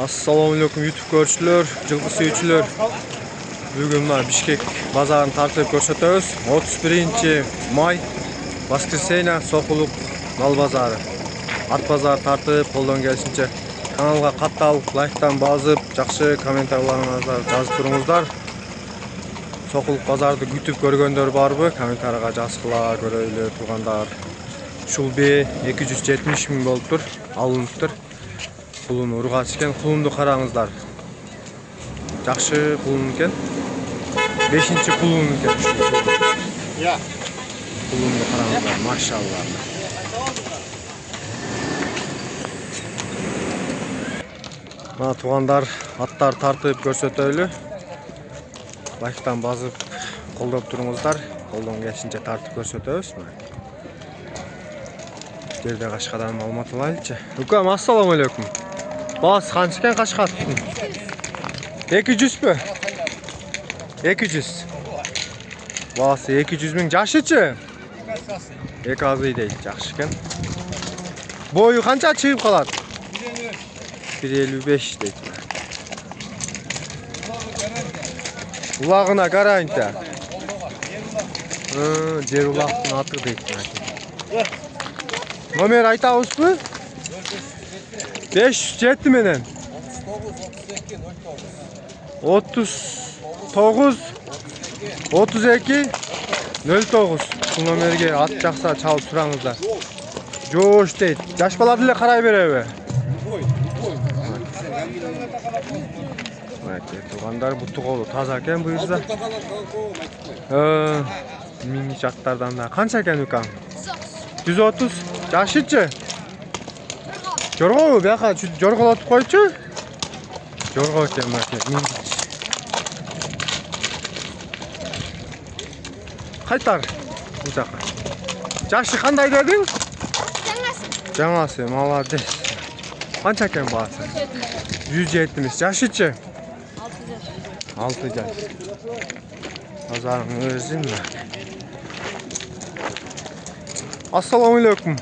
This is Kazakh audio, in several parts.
Assalamu alaikum YouTube görüşçüler, жылкы сүйүүчүлөр. Бүгүн Бишкек базарын тартып көрсөтөбүз. 31-май воскресенье Сокулук мал базары. Ат базары тартып, колдон келишинче каналга катталып, лайктан басып, жакшы комментарийларыңызды жазып туруңуздар. Сокулук базарды күтүп көргөндөр барбы? Комментарийга жазгыла көрөйлү тургандар. Шулбе 270 миң болуптур, алыныптыр. Kulunu urgaç eкен, kulundu karаңыздар. Жақшы kulun eкен. 5-ci kulun eкен. Ya. Kulundu karаңыздар, maşallah. Mana tuğanдар аттар тартып көрсөтөлү. Лайктан басып, колдоп туруңуздар. Колдон келишинче тартып көрсөтөбүз. Жерде Кашкадан маалымат алайлычы. Укам, ассаламу алейкум. Bas kançken kaç kattın? 200 mü? 200. Bas 200 bin yaşıcı. Ek azı değil yaşıken. Boyu kança çıkıp kalar? 1.55 deydi. Ulağına qarayın da. Jer ulağın atı deydi. Nomer aytağız mı? 507 menen 39 32 09 bu номерге ат жакса чалып сураңыздар. Жош дейт. Жаш бала деле карай береби? Тугандар буту колу таза экен буюрса. Мини жактардан да канча экен укам? 130. Жашычы? Жорго бияка жорголотуп койчу. Жорго экен маке. Кайтар бу жака. Жашы кандай дедиң? Жаңасы. Жаңасы, молодец. Канча экен баасы? 170. Жашычы? 6 жаш. Базарың өзүн. Ассаламу алейкум.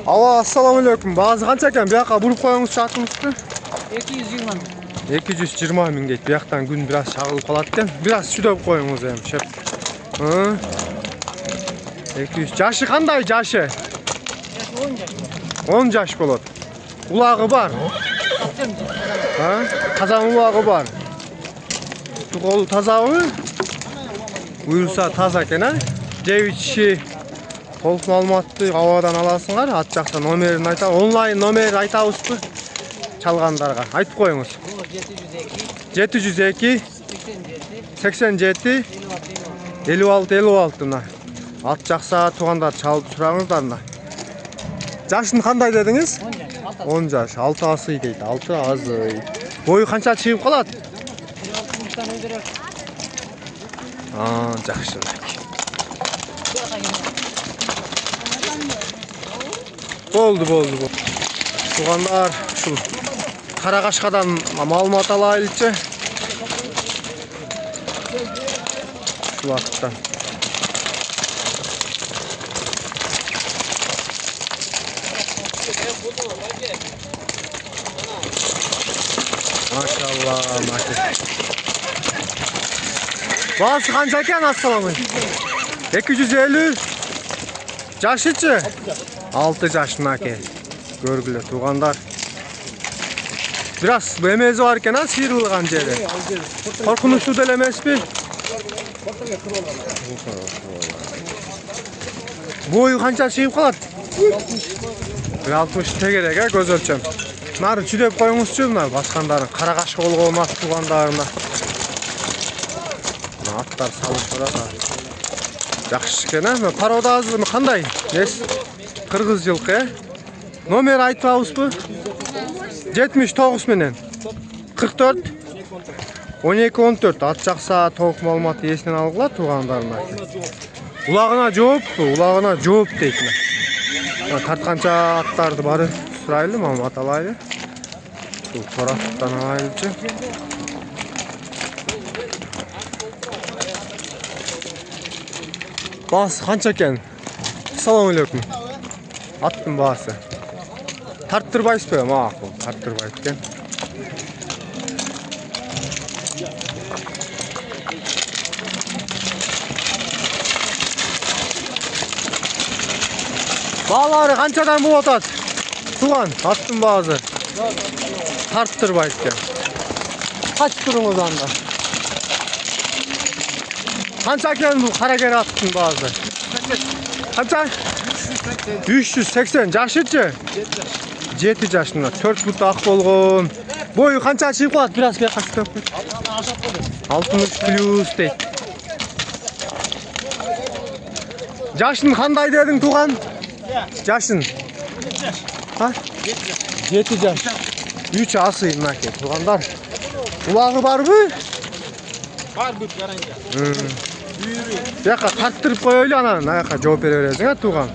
Ала, ассаламу алейкум. Баасы канча экен? Бияка буруп коюңузчу атыңызды. 220 миң. 220 миң дейт. Бияктан күн бир аз чагылып калат экен. Бир аз сүдөп коюңуз эми, шеп. 200. Жашы кандай жашы? 10 жаш. 10 жаш болот. Улагы бар. Казан улагы бар. Тугол тазабы? Буюрса таза экен, а? Жебичи толук маалыматты абадан аласыңар. Ат жакта номерин айтам. Онлайн номер айтабызбы? Чалгандарга айтып коюңуз. 702 87 56 мына. Ат жакса тугандар чалып сураңыздар мына. Жашын кандай дедиңиз? 10 жаш. 6 азый дейт. 6 азый. Бою канча чыгып калат? Жакшы. Болду. Тугандар ушул Кара Кашкадан маалымат алайлычы. Ушул вакыттан. Maşallah, maşallah. Bası kança eкен, assalamu? 250. Жашычы? 6 жашына ке. Көргүлө тугандар. Biraz emezi var eкен, sıyrılgan jeri. Korkunучтуу деле эмеспи? Boyu kança чыгып калат? 60 тегерек, көз өлчөм. Нары жүдөп коюңузчу мына баскандарын кара кашка болгон ат тугандарына. Аттар салып турат. Жакшы экен, а? Пародазы кандай? Кыргыз жылкы, Номер айтпабызбы? 79 менен 44 12 14. Ат жакса толук маалымат ээсинен алгыла тугандарына. Улагына жооп дейт. Тартканча аттарды бары сурайлы, маалымат алайлы. Бул тораптан алайлычы. Бас канча экен? Assalamu alaikum. Attım bağısı. Тарттырбайсызбы? Макул, тарттырбайт экен. Баалары канчадан болуп атат? Туган, аттын баасы. Тарттырбайт экен. Кач туруңуз анда. Канча экен бул каракер аттын баасы? Канча? 380. Жашычы? 7 жашында. 4 бут ак болгон. Бою канча чыгып калат? Бир аз бияка чыгып кет. 60 плюс дейт. Жашын кандай дедиң туган? Жашын? Ha? 7 жаш. 3 асы мынакей тугандар. Улагы барбы? Бар бүт гарантия. Бияка тарттырып коелу анан аяка жооп бере бересиң, туган.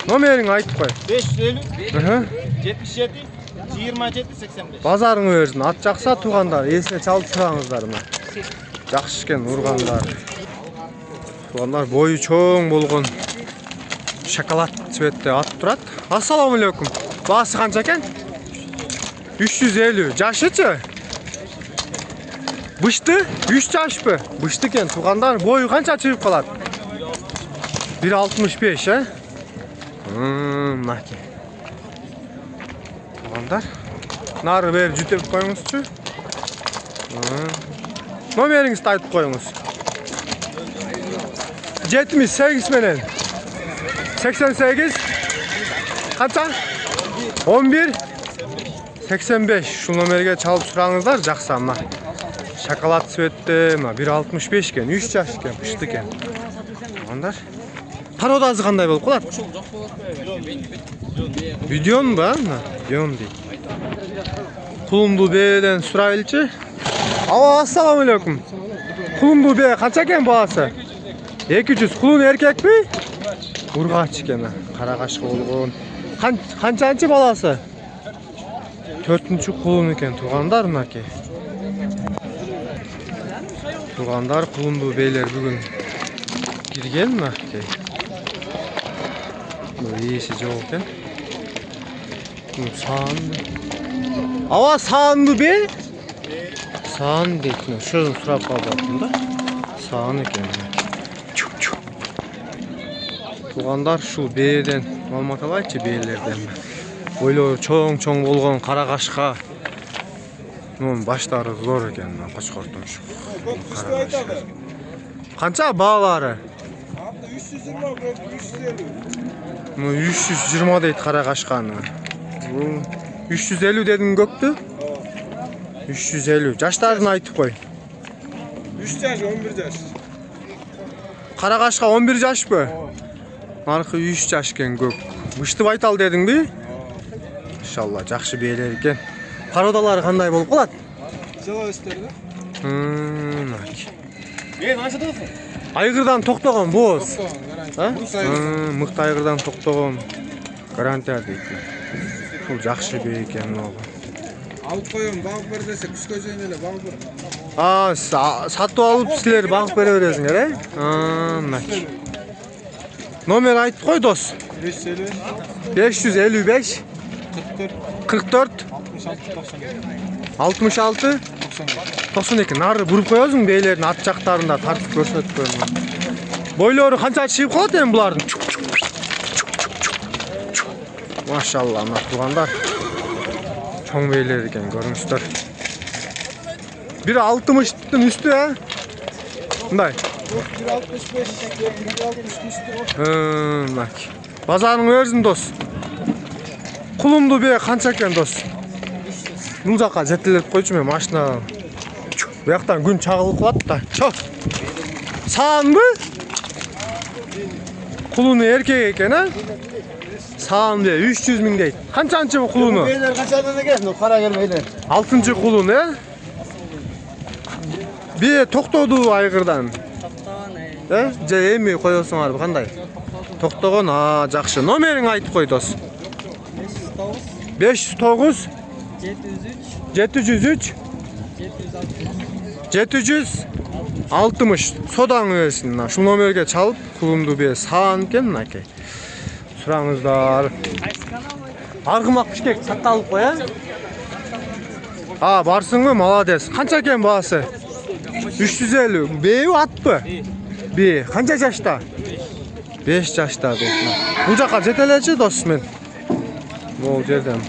Номериңди айтып кой. 550 77 27 85. Базарыңы берсин. Ат жакса тугандар, эсине чалып тураңыздар мына. Жакшы экен ургандар. Тугандар бою чоң болгон. Шоколад цветте ат турат. Ассаламу алейкум. Баасы канча экен? 350. Жашычы? Бышты? 3 жашпы? Бышты экен тугандар. Бою канча чыгып калат? 1.65, Мынакей. Тугандар. Нары берип жүтөп коюңузчу. Номериңизди айтып коюңуз. 78 менен 88 канча? 11 85. Ушул номерге чалып сураңыздар, жакса мына. Шоколад цветте, мына 1.65 экен, 3 жаш экен, бышты экен. Тугандар. Пародасы кандай болуп калат? Видеон ба? Видеон дейт. Кулумду бээден сурайлычы. Ассаламу алейкум. Кулумду бээ канча экен баасы? 200. Кулун эркекпи? Ургач экен, кара кашка болгон. Канчанчы баласы? 4-чү кулун экен тугандар мынакей. Тугандар кулунду бээлер бүгүн кирген мынакей. Ээси жок экен. Аба саанды бе? Саан дейт. Ошону сурап калдым да. Саан экен. Тугандар ушул бээден маалымат алайчы бээлерден. Бойлору чоң-чоң болгон кара кашка. Мунун баштары зор экен, кочкордун ушу. Канча баалары? 320 дейт кара кашканы. 350 дедиң көктү? 350. Жаштарын айтып кой. 3 жаш, 11 жаш. Кара кашка 11 жашпы? Наркы 3 жаш экен көк. Бышты байтал дедиңби? Иншалла жакшы бээлер экен. Пародалары кандай болуп калат? Жала өстөрдү. Мен анча досуң? Айгырдан токтогон боз. Мыкты айгырдан токтогон. Гарантия дейт. Бул жакшы бээ экен могу. Алып коем, багып бер десе, күскө чейин эле багып бер. Сатып алып силер багып бере бересиңер, мынакей. Номер айтып кой дос. 555 44 66 92. Нары буруп коесуң бээлердин ат жактарында тартып көрсөтүп коем. Бойлору канча чыгып калат эми булардын? Машалла, мына тугандар. Чоң бээлер экен, көрүңүздөр. 1.60-тын үстү, Мындай. 1.65. Базарың өрсүн дос. Кулумду бе канча экен дос? Бул жака жетелеп койчу мен машина. Буяктан күн чагылып калат да. Чо. Саанбы? Кулуну эркек экен, Саан бе 300 миң дейт. Канчанчы бу кулуну? Бейлер канчадан экен? Кара келмейлер. 6-чы кулун, Бе токтоду айгырдан. Же эми коесуңарбы кандай? Токтогон, жакшы. Номериң айтып кой дос. 509 703 760. Содаң берсин. Ушул номерге чалып, кулумду бе Саан экен, мынакей. Сураңыздар. Арғымақ Бишкек сатталып қой, барсың ба? Молодец. Қанша екен бағасы? 350. Бейі атпы? Бейі. Қанша жашта? 5 жашта дейді. Бұл жаққа жетелеші досымен. Бұл жерден.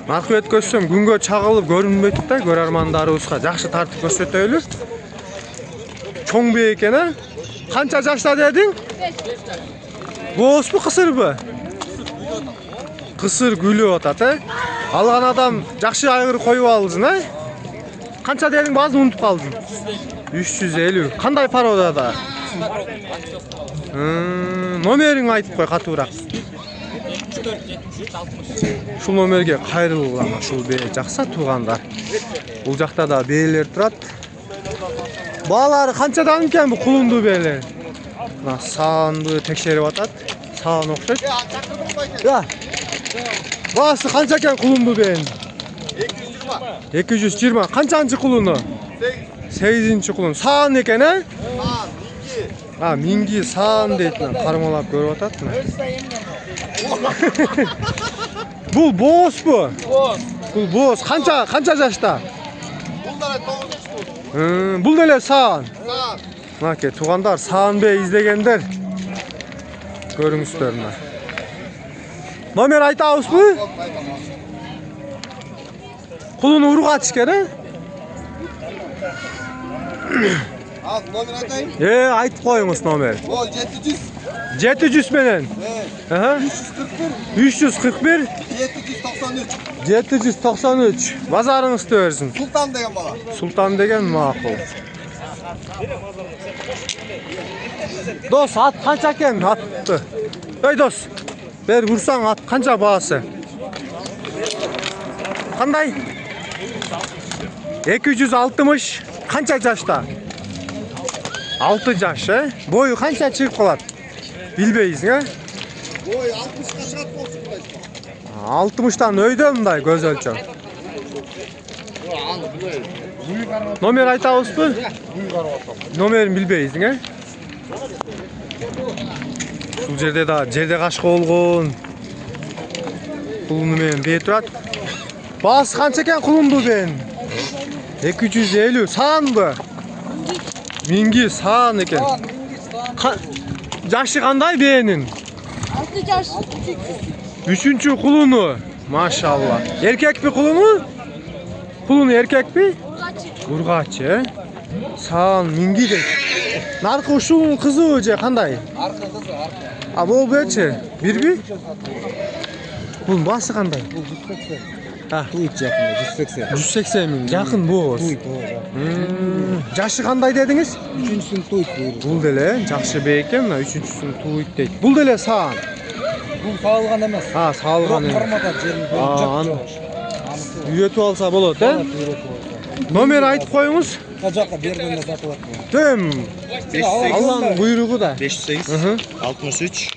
Марқыбет көссем, күнге чағылып көрінбейді да, көрермандарыбызға жақсы тартып көрсөтөйлү. Чоң бей екен, Қанша жашта дедің? 5. Боз бу, қысыр бу? Қысыр күліп атат, Алған адам жақшы айғыр қойып алсын, Қанша дедің базын ұмытып қалдың? 350. Қандай пародада? Номерің айтып қой қатуырақ. Шул номерге қайрылған шул бей жақса туғандар. Бұл жақта да бейлер тұрат. Балары қаншадан екен бұл құлынды бейлер? Сағанды текшеріп атат. Саған оқшайды. Басы қанша екен құлынды бейін? 220. Қаншанчы құлыны? 8-ші құлын. Саған екен, Минги саған дейтін. Қармалап көріп атат. Бұл боз бұ? Бұл боз. Қанша жашта? Бұл деле саған? Саған. Туғандар саған бей іздегендер. Көріңіздер. Номер айтауыз бұ? Құлыны ұруға түшкен, Номер айтайын? Айтып қойыңыз номер. Ол 700. 700 менен? 341. 793. Базарыңызды өрсін. Султан деген бала. Султан деген мақұл. Дос, ат қанша екен атты? Дос, бер ұрсаң ат қанша бағасы? Қандай? 260. Қанша жашта? 6 жаш, Бойы қанша шығып қалады? Білбейсің, Ой, 60-қа шығат болсын құдайсы. 60-тан өйді мұндай көз өлчеу. Номер айтауыз бұ? Номерін білбейсің, Бұл жерде қашқы олғын. Құлыны мен бей тұрады. Басы қанша екен құлынды бен? 250. Саған бұ? Минги саған екен. Жашы қандай бейінің? 6 жаш. 3-ші құлыны. Машалла. Еркек бі құлыны? Құлыны еркек бі? Ұрғачы. Саған минги дейд. Нарқы ұшуының қызы өже қандай? Арқы қызы, арқы. Бұл бөтші? Bir бі? Бұл басы қандай? Бұл 180. Туйт жақында, 180. 180 мың. Жақын боз. Жашы қандай дедіңіз? 3-сін туйт бүйірі. Бұл деле жақшы бейкен, 3-сін туйт дейді. Бұл деле саған? Бұл сағылған емес. Сағылған емес. Қармада жерін үйетіп алса болады, Номер айтып қойыңыз? Жаққа берден де сатылады. Дөм. Алланың бұйрығы да. 508, 63,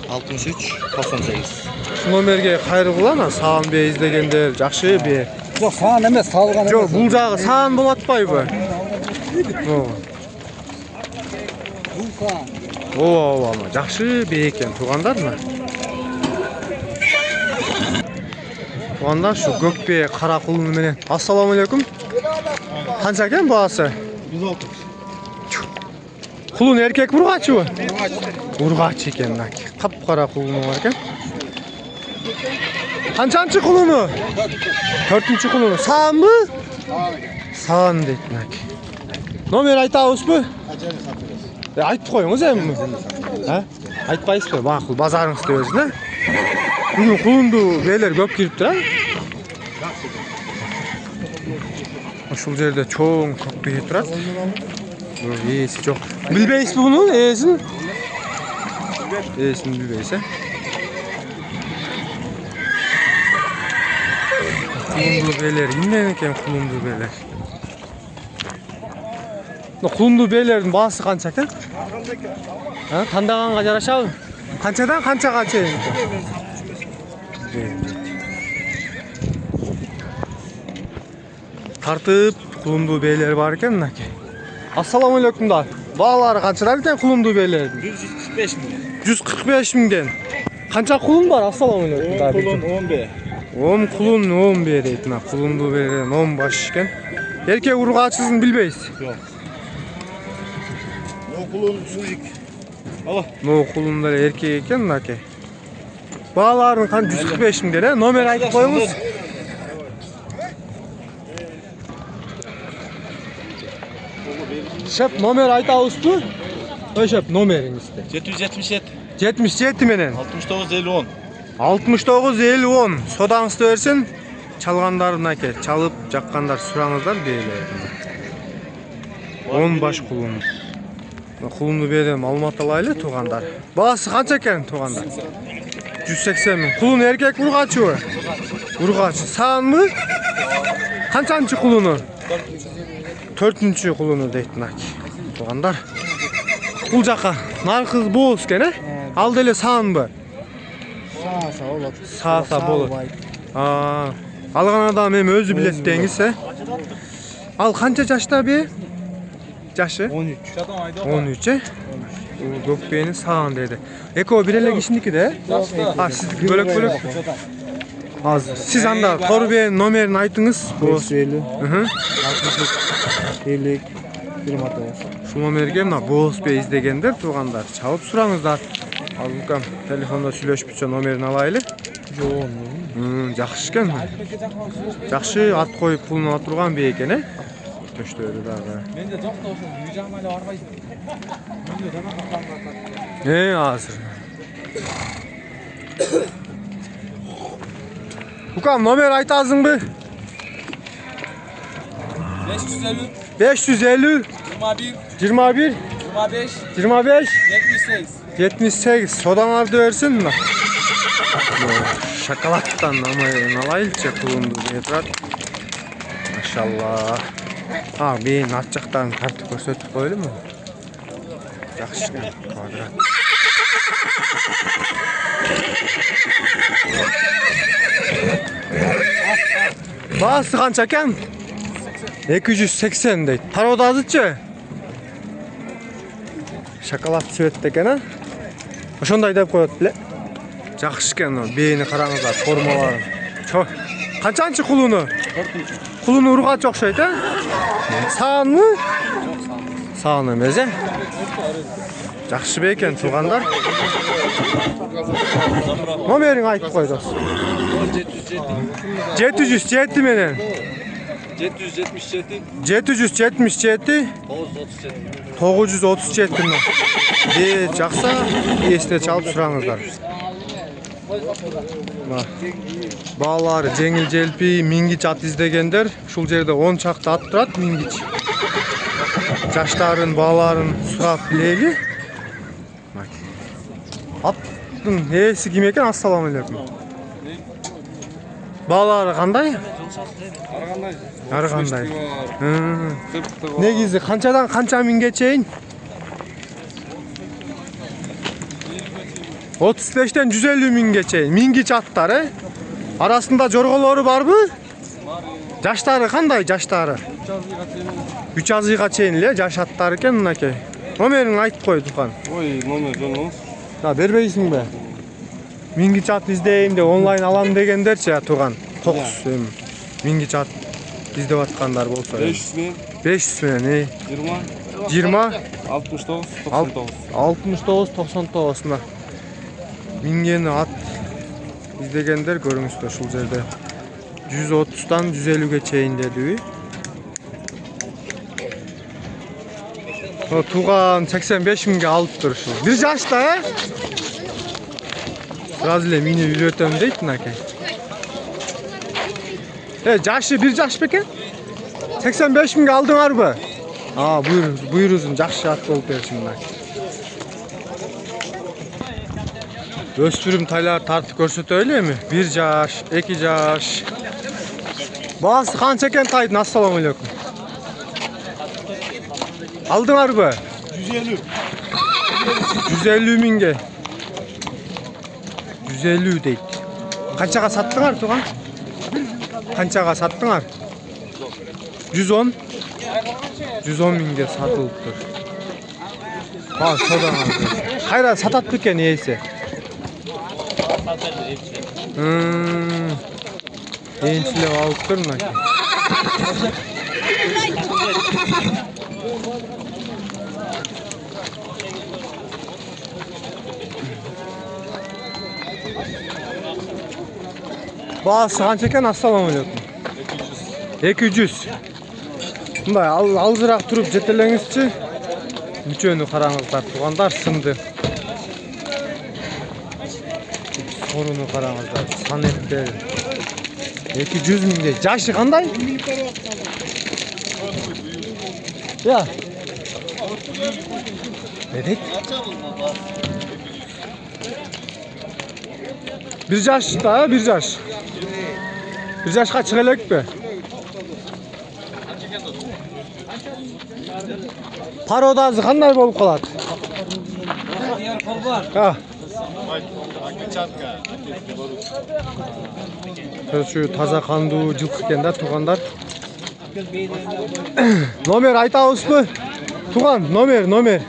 63, 98. Номерге қайры қылана, саған бей іздегендер, жақшы бей. Жоқ, саған емес, сағылған емес. Жоқ, бұл жағы саған болатпай бұ? Бұл саған. Жақшы бей екен, туғандар ма? Туғандар шу көкпе қара құлыны менен. Ассаламу алейкум. Қанша екен бағасы? 160. Құлын еркек ұрғачы бұ? Ұрғачы екен, қап қара құлыны бар екен. Қаншанчы құлыны? 4-ші құлыны. Саған бұ? Саған дейді. Номер айтауыз бұ? Айтып қойыңыз әмі? Айтпайыз бі? Мақыл, базарыңызды өзін, Бүгін құлынды бейлер көп кіріп тұра. Шул жерде чоң көкті ет тұрады. Есі жоқ. Білбейсіз бі бұның есін? Есін білбейсіз, Құлынды бейлер, иннен екен құлынды бейлер. Құлынды бейлердің басы қанша екен? Тандағанға жарашау? Қаншадан қаншаға чейін? Тартып құлынды бейлер бар екен. Ассаламу алейкум да. Бағалары қаншадан екен құлынды бейлердің? 145 мың. 145 мыңден. Qancha kulun var? Assalomu alaykum. 10 kulun 11. 10 kulun 11 deydi. Mına kulundu beren 10 baş eкен. Erkek urgaçsızın bilbeysiz. Yok. O kulun sucuk. Allah. No kulunlar erkek eken nake. Bağların kan 145 mi gele? Nomer aytıp koyunuz. Şep nomer aytabızbı? Şep nomerinizde. 777. 77 menen. 69 50 10. 69 50 10. Sodаңызды берсин. Çalganlar nake. Çalıp jakkanlar surаңыздар beyle. 10 baş kulun. Kulunu berem Алматы алайлы туғандар. Бағасы қанша екен туғандар? 180 мың. Kulun erkek urgaçı mı? Urgaçı. Sağın mı? Қаншанчы kulunu? 4-cü kulunu deydi naki. Туғандар. Бұл жаққа нарқыз болыс екен, ә? Алды эле саан мı? Sağ olur. Sağ болот. Алган адам эми өзү билет деңиз, ә? Ал қанша жашта бе? Жашы? 13. 13, ә? Gökbey'in sağın dedi. Eko bir ele kişindeki de. Ha siz bölük. Az. Siz anda Torbey'in numarini aytınız. 550. Hı. 50. 29. Şu numarga mına Boğuz Bey izlegenler tuğanlar. Çalıp surаңыздар. Al bakalım telefonda süйлөшүп numarini alaylı. Жақсы екен. Жақсы ат қойып пулын ала турган бей екен, ә? Төштөрү дагы. Менде жок да ошо үй жагына эле барбайсың. Менде жана Азыр. Укам номер айтасыңбы? 550 550 21 21 25 25 78. 78 sodаңарды берсин мына. Шоколадтан алайынчы пулунду деп турат. Машалла. Мен ат жактан тартып көрсөтүп коелуму? Жакшы квадрат. Баасы канча экен? 280 дейт. Тароодазычы? Шоколад цветте экен, а? Ошондой деп коет беле. Жакшы экен, бээни караңыздар, формалары. Чо. Канчанчы кулуну? 4-cü. Кулуну ургач окшойт, а? Саанмы? Саан эмес, э? Жакшы бекен туугандар. Номериң айтып кой дос. 707 менен 777 777 937 мына. Жакса эсте чалып сураңыздар. Баалары жеңил желпи мингич ат издегендер, ушул жерде 10 чакты ат турат мингич. Жаштарын, бааларын сурап билели. Аттын ээси ким экен? Ассаламу алейкум. Баалары кандай? Ар кандай? Негизи канчадан канча минге чейин? 35-тен 150 минге чейин. Мингич аттар, э? Арасында жорголору барбы? Жаштары кандай жаштары? 3 азыйга чейин эле жаш аттар экен мынакей. Номерин айтып кой Тухан. Ой, номер жөн. Да бербейсиңби? Мингич ат издейм деп онлайн алам дегендерчи Тухан. Кокус эми. Мингич ат издеп аткандар болсо. 500 мен. 500 менен, 20. 20 69 99. 69 99 мына. Мингени ат издегендер көрүңүздөр ушул жерде 130-дан 150-ге чейин дедиби. Туган 85 миңге алыптыр ушул. Бир жашта, э? Biraz эле мени үйрөтөм дейт мынакей. Жашы бир жаш бекен? 85 миңге алдыңарбы? Буйрузун жакшы ат болуп берсин мынакей. Өспүрүм тайлар тартып көрсөтөлү эми. 1 жаш, 2 жаш. Баасы канча экен тайдын? Ассаламу алейкум. Алдыңарбы? 150. 150 миңге. 150 дейт. Канчага саттыңар туган? Канчага саттыңар? 110. 110 миңге сатылыптыр. Содаңар. Кайра сатат бекен ээси? Ençilep alıp tur mı? Bağısı kança eken? Assalamu alaikum. 200. Bunday alzırak turup jetelеңizчи. Мүчөнү караңыздар, тугандар сынды. Соруну караңыздар, санеттер. 200 миңге. Жашы кандай? Ya. Ne dedik? Bir yaş daha, bir yaş. Bir yaşka çıkacak be. Parodazı qanday bolup kalat? Ha. Şu taza kandu жылкы экен да, тугандар. Номер айтабызбы? Туган, номер. 073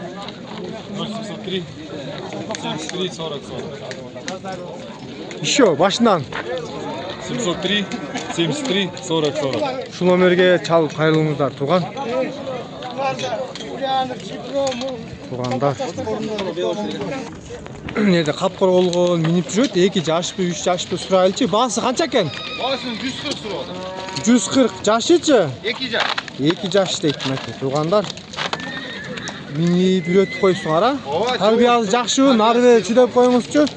73 40 40. Еще башынан. 703 73 40 40. Şu номерге çalıp кайрылыңыздар, туган. Тугандар. Nerede kapkor olgun minip жүрөт, 2 жашпы, 3 жашпы сурайлычы. Баасы канча экен? Баасын 140 сурады. 140. Жашычы? 2 жаш. 2 жаш дейт мынакей, тугандар. Минип үйрөтүп койсуңар, а? Тарбияңыз жакшы, нары бери чыдап коюңузчу.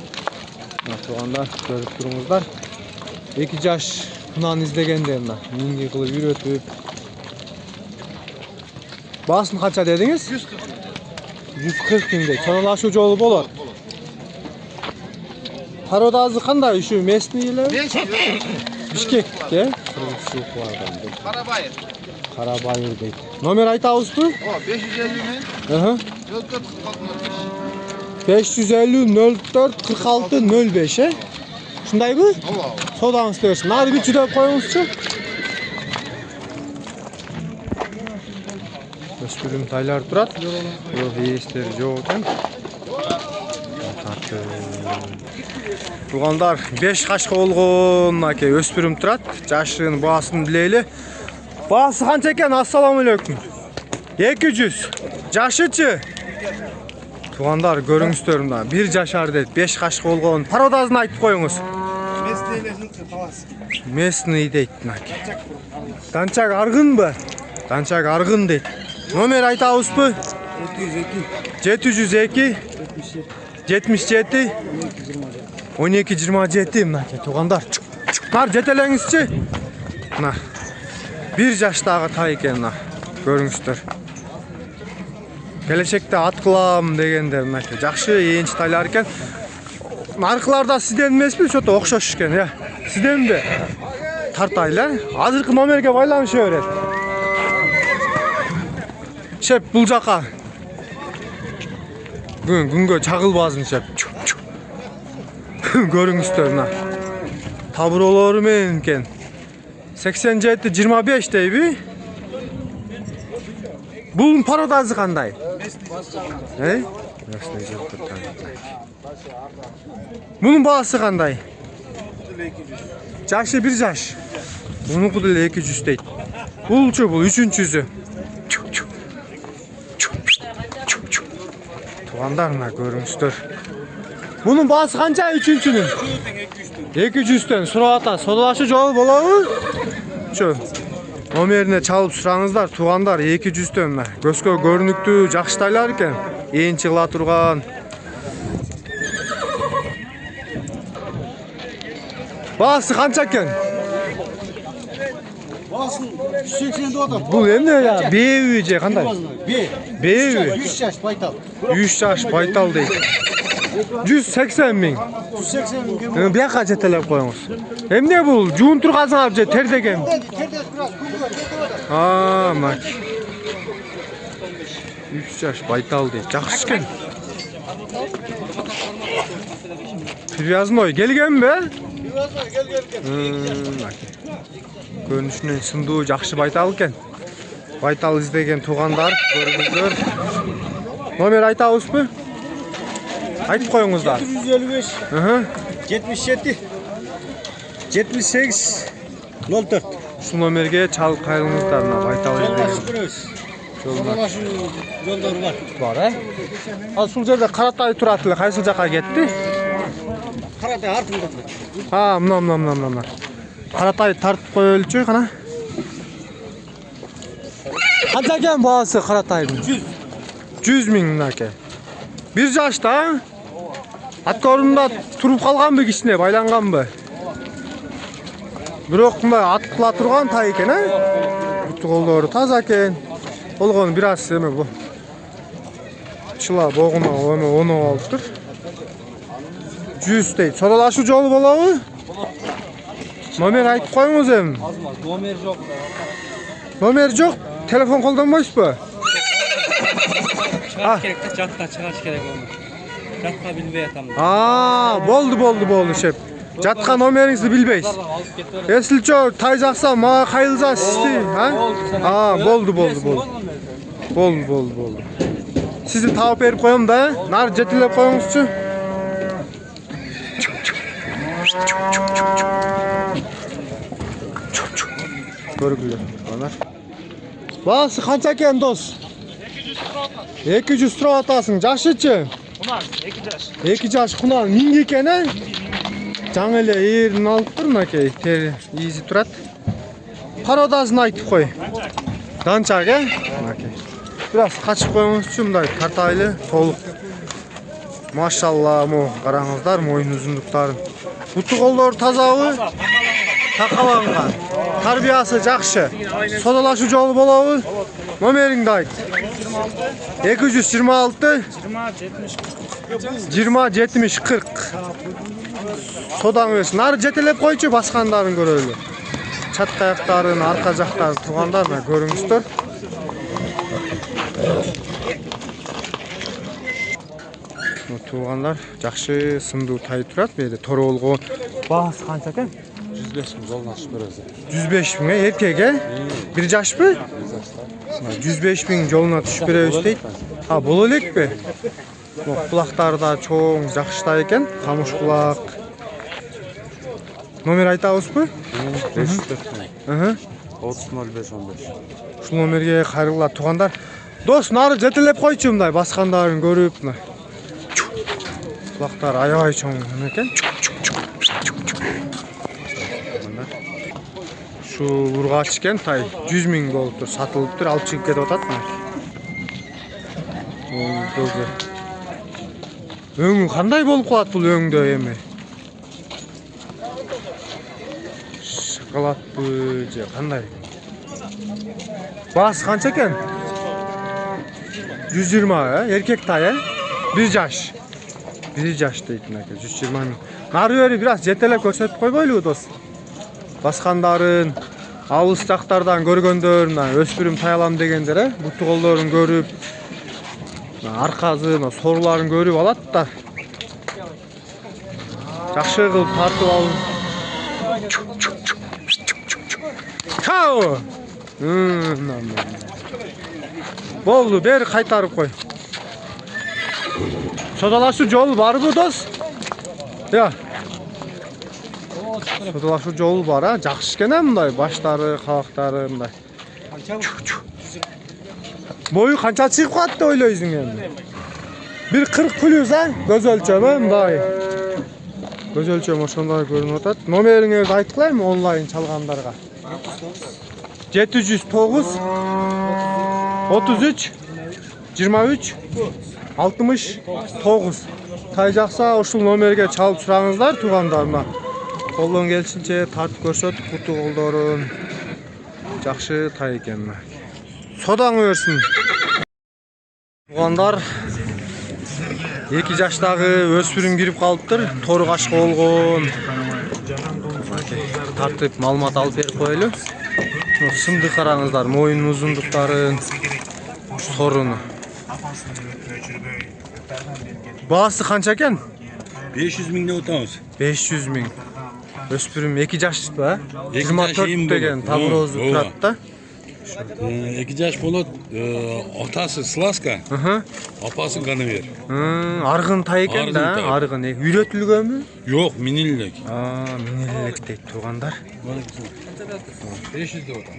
Мына тугандар, көрүп туруңуздар. 2 жаш кунан издегенде мына минги кылып үйрөтүп. Баасын канча дедиңиз? 140 миңдей. Чоңлашуу жолу болот. Пародазы кандай? Ушу местный эле? Бишкекке. Карабайыр. Карабайыр дейт. Номер айтабызбы? О, 550 мен. 550 04 46 05, э? Ушундайбы? Ооба. Содаңыз берсин. Нары бир чыдап коюңузчу. Өспүрүм тайлар турат. Бирок ээстери жок экен. Тугандар 5 кашка болгон аке өспүрүм турат. Жашын баасын билели. Баасы канча экен? Ассаламу алейкум. 200. Жашычы? Тугандар көрүңүздөр мына 1 жашар дейт, 5 кашка болгон. Пародазын айтып коюңуз. Местный дейт мынаке. Данчак аргынбы? Данчак аргын дейт. Номер айтабызбы? 702 77 12 27 мынаке тугандар. Нар жетелеңизчи. Мына 1 жаштагы тай экен мына. Көрүңүздөр. Келечекте ат кылам дегендер мынаке. Жакшы ээнч тайлар экен. Наркыларда сизден эмеспи? Ошото окшош экен, я. Сизденби? Тартайлар. Азыркы номерге байланыша берет. Шеп бул жака. Күнгө чагылбасын шеп. Көрүңүздөр мына. Табыролору менен экен. 87 25 дейби? Бул пародазы кандай? Bunun baası qanday? Жашы 1 жаш. Bununku da 200 deyt. Bulçu bul 3-cüsü. Tuğanlar mı görünsüdür? Bunun baası qancha 3-cünün? 200'den surata sodaşı jol bolabı? Şu номерine çalıp surаңыздар, туғандар 200'den mı? Gözkö görünüktü, жақшытайлар eкен. Eğin çıgıla turgan. Baası qancha eкен? Baasın 180'de otur. Bu emne ya? Bevi je qanday? Bevi. 3 yaş baytal. 3 yaş baytal deydi. 180 ming. 180 bin kim? Bu yoqqa jetelep qo'ying'iz. Emne bu? Juun turg'azinglar je terdegen. Terdes biraz kumga getir. Ha, mak. 3 yaş baytal deydi. Жақсы ekan. Привязной келген be? Gel. Көрүнүшүнөн сындуу жакшы байтал экен. Байтал издеген туугандар, көрүңүздөр. Номер айтабызбы? Айтып коюңуздар. 155. 77 78 04. Ушул номерге чалып кайрылыңыздар, мына Байтал элдеги. Содалашуу жолдору бар. Бар, Ал ушул жерде Каратай турат эле, кайсыл жака кетти? Каратай артында турат. Мына. Каратай тартып коелучу кана. Канча экен баасы Каратайдын? 100 миң мынаке. 1 жашта, ат орунда туруп калганбы кичине, байланганбы? Бирок мындай ат кыла турган тай экен, Буту колдору таза экен. Болгону бир аз эме бу. Чыла богуна эме оноп алыптыр. 100 дейт. Содалашуу жолу болобу? Номер айтып коюңуз эми. Номер жок. Номер жок. Телефон колдонбойсузбу? Чыгаш керек да, жатка чыгаш керек onu. Жатка билбей атам. Болду шеп. Жатка номериңизди билбейсиз. Эсилчө тай жакса мага кайылса сизди, Болду. Сизди таап берип коем да, нары жетелеп коюңузчу. Көргүлөр, анар. Баасы канча экен, дос? 200 турап атасың. Жашычы? Кунан 2 жаш. 2 жаш кунан миңги экен, Жаңы эле эрин алыптыр мынакей, изи турат. Пародазын айтып кой. Данчак, Мынакей. Бир аз качып коюңузчу, мындай тартайлы, толук. Машалла, караңыздар, моюн узундуктарын. Буту колдору тазабы? Такаланган. Тарбиясы жакшы. Содалашуу жолу болобу? Номериңди айт. 226 20 70 40. Содаң берсин. Нары жетелеп койчу, баскандарын көрөлү. Чатка аяктарын, арка жактарын тургандар көрүңүздөр. Тугандар жакшы сымдуу тай турат, бери тoro болгон. Баасы канча экен? 105 миң жолун ачып беребиз. 105 миң эркек, 1 жашпы? 105 миң жолуна түшүп беребиз дейт. Боло элекпи? Кулактары да чоң, жакшытай экен. Камыш кулак. Номер айтабызбы? 504 300515. Ушул номерге кайрылгыла тугандар. Дос, нары жетелеп койчу, мындай баскандарын көрүп, мына. Кулактары аябай чоң экен. Şu urgaç eкен тай 100 миң болуптур, сатылыптыр, алып чыгып кетип атат. Өңү кандай болуп калат бул өңдө эми? Шоколадпы же кандай? Баасы канча экен? 120, эркек тай, 1 жаш. 1 жаш дейт мынакей, 120 миң. Нары бери бир аз жетелеп көрсөтүп койбойлубу, дос? Баскандарын, алыс жактардан көргөндөр, өспүрүм тай алам дегендер, буту колдорун көрүп, аркасы, соруларын көрүп алат да. Жакшы кылып тартып алып. Чао! Болду, бери кайтарып кой. Содалашуу жолу барбы, дос? Содалашуу жолу бар, жакшы экен мындай, баштары, кабактары мындай. Бою канча чыгып калат деп ойлойсуң эми? 1.40 плюс, көз өлчөмү мындай. Көз өлчөм ошондой көрүнүп атат. Номериңизди айткылайм онлайн чалгандарга. 709 33 23 69. Тай жакса ушул номерге чалып сураңыздар туугандар. Колдон келишинче тартып көрсөтүп, буту колдорун. Жакшы тай экен. Содаң берсин. Туугандар 2 жаштагы өспүрүм кирип калыптыр, тору кашка болгон. Тартып маалымат алып берип коелу. Сымды караңыздар, моюн узундуктарын, соруну. Баасы канча экен? 500 миң деп атабыз. 500 миң. Өспүрүм 2 жаш ба? 24 деген табырозу турат да. 2 yaş Polat, atası Slaska, apası Ganaver. Argın tay eкен Argın da, tay. argın. Үйрөтүлгөнбү? Yok, minillik. Минелек дейт туугандар. 500 de otam.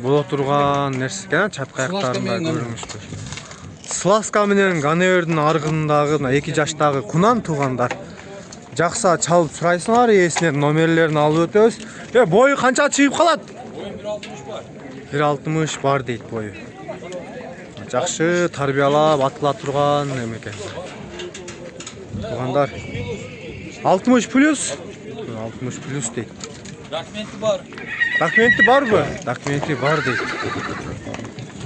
Боло турган нерсе экен, чатка аяктарында менен Ганевер. көрүнүштүр. Сласка менен Ганевердин аргындагы 2 жаштагы кунан туугандар. Жакса чалып сурайсыңар, ээсинен номерлерин алып өтөбүз. Бою канча чыгып калат? 1.60 бар дейт бою. Жакшы тарбиялап атыла турган эме экен. Туугандар 60 плюс. 60 плюс дейт. Документи барбы? Документи бар дейт.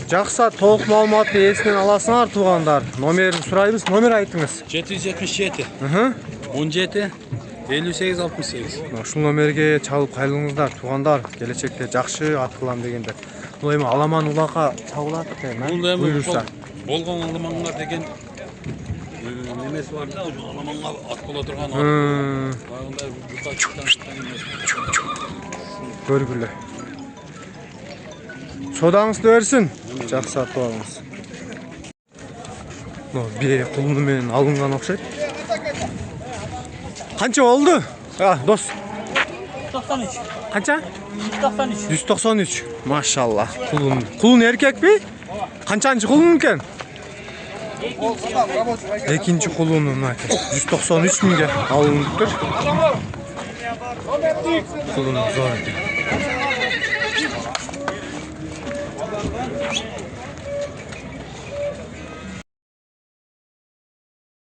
Жакса толук маалыматты ээсинен аласыңар туугандар. Номерин сурайбыз. Номер айтыңыз. 777, 17, 58, 68. Ушул номерге чалып кайлыңыздар туугандар. Келечекте жакшы ат кылам дегендер. Бул эми аламан улакка чабылат экен, Бұл әмі буйруса. болған аламанға деген немесі бар да, аламанға ат бола тұрған ат. Бағында бұта шықтан Көргүлө. Содаңызды берсин. Жакшы атып алыңыз. Бир кулуну менен алынган окшойт. Канча болду? Дос. 193. Канча? 193. 193. Машалла. Кулун. Кулун эркекпи? Канчанчы кулун экен? Экинчи кулуну мына 193 миңге алыныптыр. Кулун зор экен.